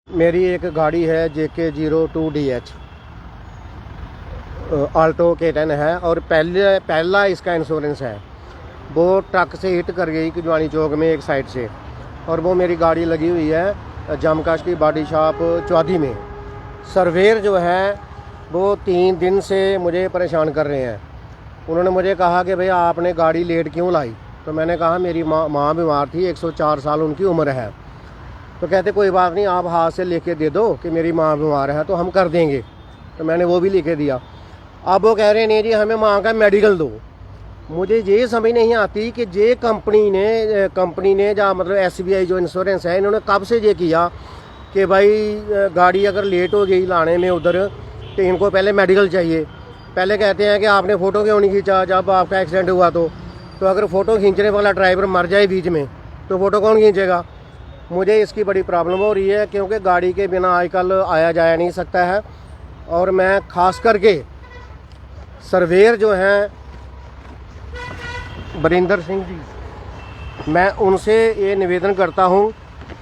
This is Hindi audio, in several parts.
मेरी एक गाड़ी है JK02DH आल्टो K10 है और पहला इसका इंश्योरेंस है। वो ट्रक से हिट कर गई कुजवानी चौक में एक साइड से, और वो मेरी गाड़ी लगी हुई है जमकाश की बॉडी शॉप चौधरी में। सर्वेयर जो है वो 3 दिन से मुझे परेशान कर रहे हैं। उन्होंने मुझे कहा कि भाई आपने गाड़ी लेट क्यों लाई, तो मैंने कहा मेरी माँ बीमार थी, 104 साल उनकी उम्र है। तो कहते कोई बात नहीं, आप हाथ से लेके दे दो कि मेरी माँ बीमार है तो हम कर देंगे। तो मैंने वो भी लिखे दिया। अब वो कह रहे हैं नहीं जी हमें माँ का मेडिकल दो। मुझे ये समझ नहीं आती कि ये कंपनी ने या मतलब SBI जो इंश्योरेंस है, इन्होंने कब से ये किया कि भाई गाड़ी अगर लेट हो गई लाने में उधर तो इनको पहले मेडिकल चाहिए। पहले कहते हैं कि आपने फ़ोटो क्यों नहीं खींचा जब आपका एक्सीडेंट हुआ। तो अगर फ़ोटो खींचने वाला ड्राइवर मर जाए बीच में तो फ़ोटो कौन खींचेगा। मुझे इसकी बड़ी प्रॉब्लम हो रही है क्योंकि गाड़ी के बिना आजकल आया जाया नहीं सकता है। और मैं ख़ास करके सर्वेयर जो हैं बरिंदर सिंह जी, मैं उनसे ये निवेदन करता हूँ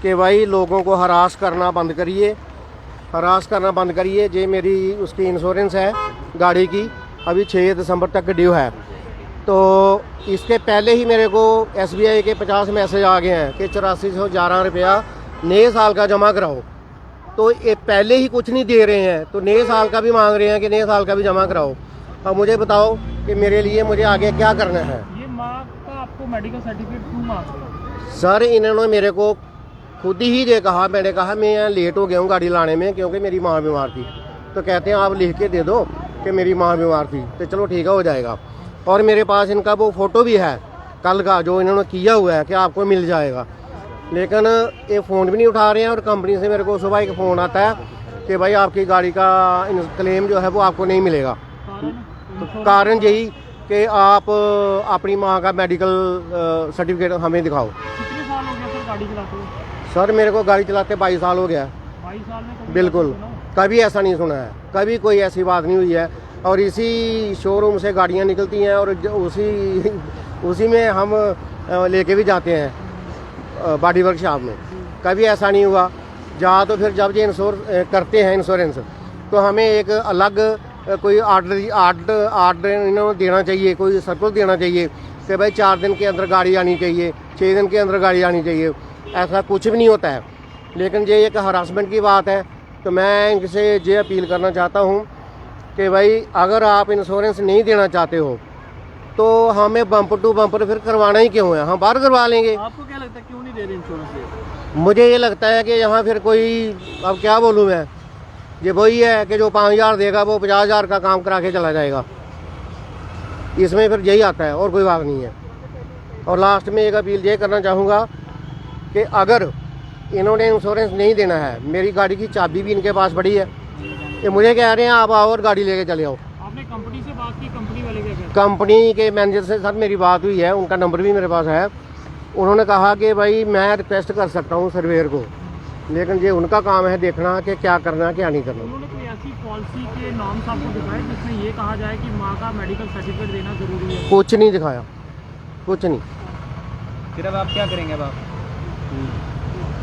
कि भाई लोगों को हरास करना बंद करिए, ये मेरी उसकी इंश्योरेंस है गाड़ी की, अभी 6 दिसंबर तक ड्यू है। तो इसके पहले ही मेरे को SBI के 50 मैसेज आ गए हैं कि 8411 रुपया नए साल का जमा कराओ। तो ये पहले ही कुछ नहीं दे रहे हैं, तो नए साल का भी मांग रहे हैं कि नए साल का भी जमा कराओ। अब मुझे बताओ कि मेरे लिए मुझे आगे क्या करना है। ये माँ का आपको मेडिकल सर्टिफिकेट क्यों मांग रहे हैं? सर इन्होंने मेरे को खुद ही ये कहा, मैंने कहा मैं यहाँ लेट हो गया हूँ गाड़ी लाने में क्योंकि मेरी माँ बीमार थी। तो कहते हैं आप लिख के दे दो कि मेरी माँ बीमार थी। तो चलो ठीक है, हो जाएगा। और मेरे पास इनका वो फ़ोटो भी है कल का जो इन्होंने किया हुआ है कि आपको मिल जाएगा, लेकिन ये फ़ोन भी नहीं उठा रहे हैं। और कंपनी से मेरे को सुबह एक फ़ोन आता है कि भाई आपकी गाड़ी का क्लेम जो है वो आपको नहीं मिलेगा। कारण यही कि आप अपनी माँ का मेडिकल सर्टिफिकेट हमें दिखाओ। कितने साल हो गया सर गाड़ी चलाते हुए? सर मेरे को गाड़ी चलाते 22 साल हो गया। 22 साल में कभी बिल्कुल, कभी ऐसा नहीं सुना है, कभी कोई ऐसी बात नहीं हुई है। और इसी शोरूम से गाड़ियाँ निकलती हैं और उसी में हम लेके भी जाते हैं बॉडी वर्कशॉप में। कभी ऐसा नहीं हुआ। या तो फिर जब ये करते हैं इंश्योरेंस तो हमें एक अलग कोई आर्डर इन्होंने देना चाहिए, कोई सर्कुलर देना चाहिए कि भाई 4 दिन के अंदर गाड़ी आनी चाहिए, 6 दिन के अंदर गाड़ी आनी चाहिए। ऐसा कुछ भी नहीं होता है। लेकिन ये एक हरासमेंट की बात है। तो मैं इनसे ये अपील करना चाहता हूँ कि भाई अगर आप इंश्योरेंस नहीं देना चाहते हो तो हमें बम्पर टू बम्पर फिर करवाना ही क्यों है, हम बाहर करवा लेंगे। आपको क्या लगता है क्यों नहीं दे रहे इंश्योरेंस? मुझे ये लगता है कि यहाँ फिर कोई, अब क्या बोलूँ मैं, ये वही है कि जो 5000 देगा वो 50,000 का काम करा के चला जाएगा। इसमें फिर यही आता है और कोई बात नहीं है। और लास्ट में एक अपील ये करना चाहूँगा कि अगर इन्होंने इंश्योरेंस नहीं देना है, मेरी गाड़ी की चाबी भी इनके पास पड़ी है, ये मुझे कह रहे हैं आप आओ और गाड़ी लेके चले आओ। आपने कंपनी से बात की? कंपनी वाले क्या कहते हैं? कंपनी के मैनेजर से सर मेरी बात हुई है, उनका नंबर भी मेरे पास है। उन्होंने कहा कि भाई मैं रिक्वेस्ट कर सकता हूँ सर्वेयर को, लेकिन ये उनका काम है देखना कि क्या करना है क्या नहीं करना। उन्होंने कोई ऐसी पॉलिसी के नॉर्म्स आपको दिखाए जिसमें ये कहा जाए कि माँ का मेडिकल सर्टिफिकेट देना जरूरी है? कुछ नहीं दिखाया, कुछ नहीं। फिर अब आप क्या करेंगे? अब आप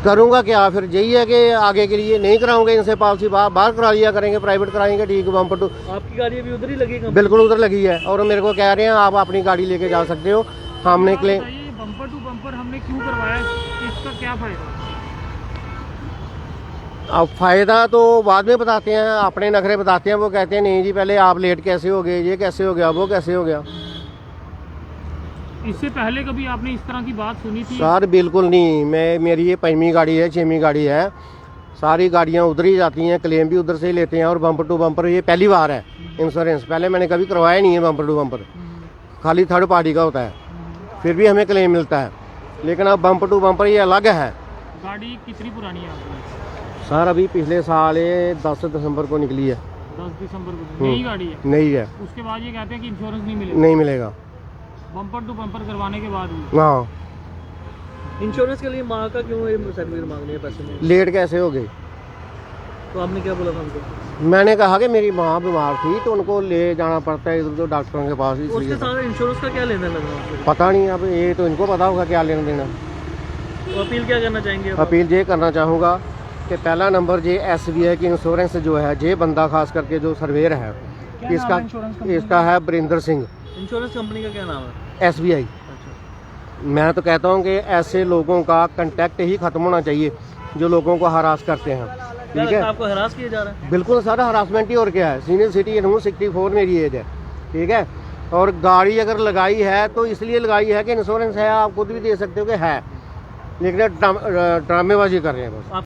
करूँगा क्या फिर, यही है कि आगे के लिए नहीं कराऊंगे इनसे पॉलिसी, बाहर करा लिया करेंगे, प्राइवेट कराएंगे। ठीक है, बम्पर टू। आपकी गाड़ी अभी उधर ही लगेगा? बिल्कुल उधर लगी है और मेरे को कह रहे हैं आप अपनी गाड़ी लेके जा सकते हो। हमने क्लेम बम्पर टू बम्पर हमने क्यों करवाया, इसका क्या फायदा? अब फ़ायदा तो बाद में बताते हैं, अपने नखरे बताते हैं। वो कहते हैं नहीं जी पहले आप लेट कैसे हो गए, ये कैसे हो गया, वो कैसे हो गया। इससे पहले कभी आपने इस तरह की बात सुनी थी? सर बिल्कुल नहीं। मेरी ये 5वीं गाड़ी है, 6वीं गाड़ी है। सारी गाड़ियाँ उधर ही जाती हैं, क्लेम भी उधर से ही लेते हैं। और बम्पर टू बम्पर ये पहली बार है इंश्योरेंस, पहले मैंने कभी करवाया नहीं है बम्पर टू बम्पर, खाली थर्ड पार्टी का होता है, फिर भी हमें क्लेम मिलता है। लेकिन अब बम्पर टू बम्पर ये अलग है। गाड़ी कितनी पुरानी है आपकी? सर अभी पिछले साल ये 10 दिसंबर को निकली है। 10 दिसंबर को नई गाड़ी है? नहीं है। उसके बाद ये कहते हैं कि इंश्योरेंस नहीं मिलेगा? नहीं मिलेगा। बम्पर टू बम्पर करवाने के बाद भी? हाँ। इंश्योरेंस के लिए माँ का क्यों सर्टिफिकेट मांगने हैं पैसे में? लेट कैसे हो गई? तो आपने क्या बोला था उनको? मैंने कहा कि मेरी माँ बीमार थी तो उनको ले जाना पड़ता है इधर उधर डॉक्टरों के पास, उसके इसलिए। साथ इंश्योरेंस का क्या लेना लगा? पता नहीं, अब ये तो इनको पता होगा क्या लेना देना। तो अपील क्या करना चाहेंगे? अपील ये करना चाहूँगा कि पहला नंबर जे SBI की इंश्योरेंस जो है, जे बंदा खास करके जो सर्वेयर है, क्या नाम है इंश्योरेंस कंपनी इसका है बरिंदर सिंह, इंश्योरेंस कंपनी का क्या नाम है? SBI। मैं तो कहता हूँ कि ऐसे लोगों का कांटेक्ट ही खत्म होना चाहिए जो लोगों को हरास करते हैं। क्या ठीक लगता है है, आपको हरास किया जा रहा है? बिल्कुल सर, हरासमेंट ही और क्या है। सीनियर सिटीजन हूँ, 64 मेरी एज है। ठीक है, और गाड़ी अगर लगाई है तो इसलिए लगाई है कि इंश्योरेंस है, आप खुद भी दे सकते हो कि है, लेकिन ड्रामेबाजी कर रहे हैं बस।